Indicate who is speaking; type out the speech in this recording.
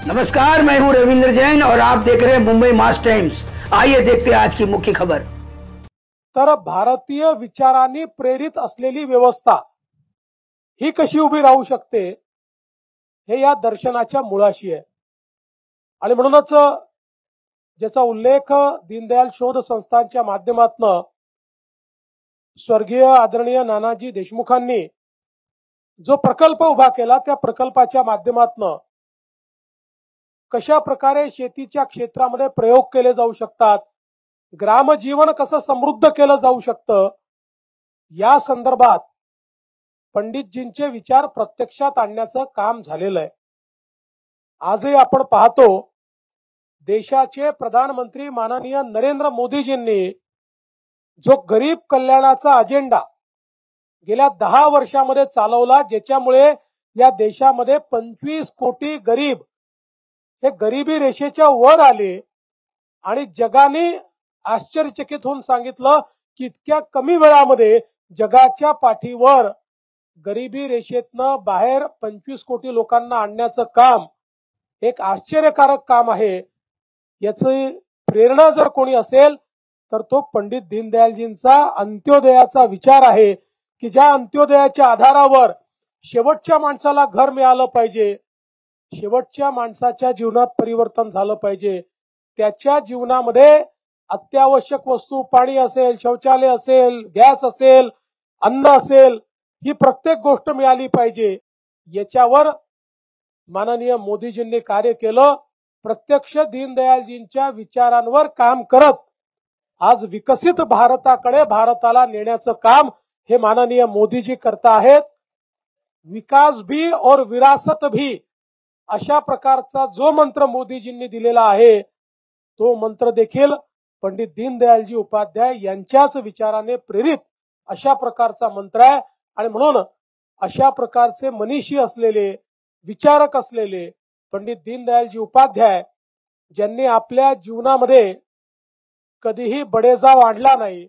Speaker 1: नमस्कार, मैं हूं रविंद्र जैन और आप देख रहे हैं मुंबई मास टाइम्स। आइए देखते हैं आज की मुख्य खबर।
Speaker 2: तर भारतीय विचारांनी प्रेरित असलेली व्यवस्था ही कशी उभी राहू शकते हे या दर्शनाच्या मुळाशी आहे। आणि म्हणूनच ज्याचा उल्लेख दीनदयाल शोध संस्थांच्या माध्यमातून स्वर्गीय आदरणीय नानाजी देशमुखांनी जो प्रकल्प उभा केला, त्या प्रकल्पाच्या माध्यमातून कशा प्रकारे शेतीच्या क्षेत्रामध्ये प्रयोग केले जाऊ शकतात, ग्रामजीवन कसं समृद्ध केलं जाऊ शकतं, या संदर्भात पंडितजींचे विचार प्रत्यक्षात आणण्याचं काम झालेलं आहे। आजही आपण पाहतो देशाचे प्रधानमंत्री माननीय नरेंद्र मोदीजींनी जो गरीब कल्याणाचा अजेंडा गेल्या 10 वर्षांमध्ये चालवला, ज्याच्यामुळे या देशामध्ये 25 कोटी गरीब हे गरिबी रेषेच्या वर आले आणि जगाने आश्चर्यचकित होऊन सांगितलं की इतक्या कमी वेळामध्ये जगाच्या पाठीवर गरिबी रेषेतनं बाहेर 25 कोटी लोकांना आणण्याचं काम एक आश्चर्यकारक काम आहे। याची प्रेरणा जर कोणी असेल तर तो पंडित दीनदयालजींचा अंत्योदयाचा विचार आहे की ज्या अंत्योदयाच्या आधारावर शेवटच्या माणसाला घर मिळालं पाहिजे, शेवटच्या माणसाच्या जीवनात परिवर्तन झालं पाहिजे, त्याच्या जीवनामध्ये अत्यावश्यक वस्तू पाणी असेल, शौचालय असेल, गॅस असेल, अन्न असेल, ही प्रत्येक गोष्ट मिळाली पाहिजे। याच्यावर माननीय मोदीजींनी कार्य केलं। प्रत्यक्ष दीनदयालजींच्या विचारांवर काम करत आज विकसित भारताकडे भारताला नेण्याचं काम हे माननीय मोदीजी करता आहेत। विकास भी और विरासत भी अशा प्रकारचा जो मंत्र मोदीजींनी दिलेला आहे, तो मंत्र देखील पंडित दीनदयालजी उपाध्याय यांच्याच विचाराने प्रेरित अशा प्रकारचा मंत्र आहे। आणि म्हणून अशा प्रकारचे मनीषी असलेले, विचारक असलेले पंडित दीनदयालजी उपाध्याय, ज्यांनी आपल्या जीवनामध्ये कधीही बडेजाव आणला नाही,